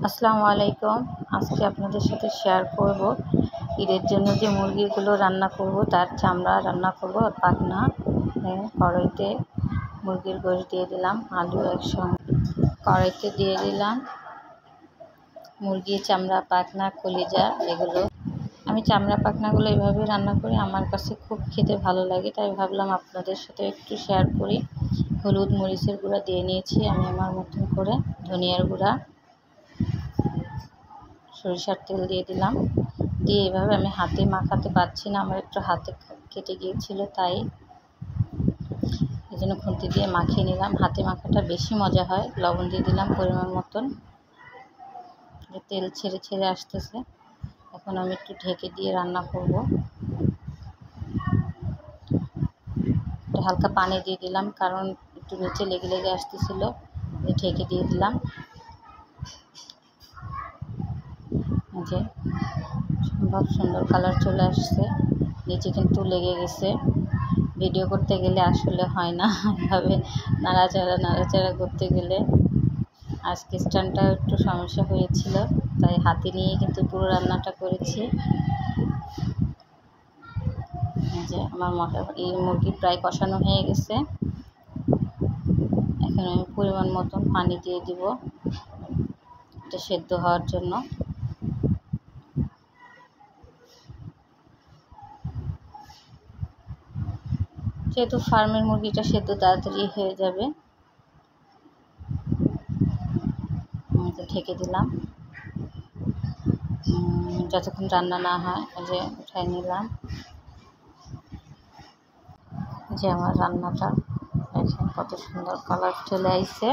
আসসালামু আলাইকুম। আজকে আপনাদের সাথে শেয়ার করব ঈদের জন্য যে মুরগিগুলো রান্না করব তার চামড়া রান্না করব আর পাখনা। কড়াইতে মুরগির গোশত দিয়ে দিলাম, আলু একসঙ্গে কড়াইতে দিয়ে দিলাম, মুরগির চামড়া, পাখনা, কলিজা এগুলো। আমি চামড়া পাখনাগুলো এইভাবে রান্না করি, আমার কাছে খুব খেতে ভালো লাগে, তাই ভাবলাম আপনাদের সাথে একটু শেয়ার করি। হলুদ মরিচের গুঁড়া দিয়ে নিয়েছি আমি আমার মতন করে, ধনিয়ার গুঁড়া, সরিষার তেল দিয়ে দিলাম। দিয়ে এভাবে আমি হাতে মাখাতে পারছি না, আমার একটু হাতে কেটে গিয়েছিল, তাই এই জন্য খুন্তি দিয়ে মাখিয়ে নিলাম। হাতে মাখাটা বেশি মজা হয়। লবণ দিয়ে দিলাম পরিমাণ মতন। তেল ছেড়ে ছেড়ে আসতেছে, এখন আমি একটু ঢেকে দিয়ে রান্না করব। হালকা পানি দিয়ে দিলাম, কারণ একটু নিচে লেগে লেগে আসতেছিল, ঢেকে দিয়ে দিলাম। যে সম্ভব সুন্দর কালার চলে আসছে, নিচে কিন্তু লেগে গেছে। ভিডিও করতে গেলে আসলে হয় না, এভাবে নাড়াচাড়া করতে গেলে। আজকে স্ট্যান্ডটা একটু সমস্যা হয়েছিল, তাই হাতে নিয়ে কিন্তু পুরো রান্নাটা করেছি। যে আমার এই মুরগি প্রায় কষানো হয়ে গেছে, এখন আমি পরিমাণ মতন পানি দিয়ে দিব এটা সেদ্ধ হওয়ার জন্য। যেহেতু ফার্মের মুরগিটা সেদ্ধ তাড়াতাড়ি হয়ে যাবে, ঢেকে দিলাম যতক্ষণ রান্না না হয়। যে উঠাই নিলাম, যে আমার রান্নাটা দেখেন কত সুন্দর কালার চলে আসছে।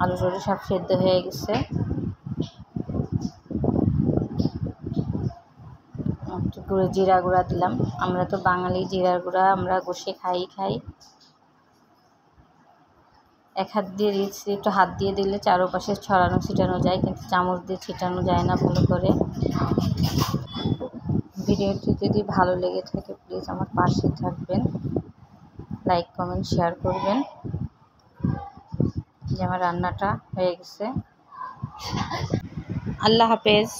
আলু টলু সব সেদ্ধ হয়ে গেছে। একটু গুঁড়ো জিরা গুঁড়া দিলাম, আমরা তো বাঙালি, জিরার গুঁড়া আমরা কষে খাই। এক হাত দিয়ে দিচ্ছি, একটু হাত দিয়ে দিলে চারপাশে ছড়ানো ছিটানো যায়, কিন্তু চামচ দিয়ে ছিটানো যায় না ভালো করে। ভিডিওটি যদি ভালো লেগে থাকে প্লিজ আমার পাশে থাকবেন, লাইক কমেন্ট শেয়ার করবেন। যে আমার রান্নাটা হয়ে গেছে। আল্লাহ হাফেজ।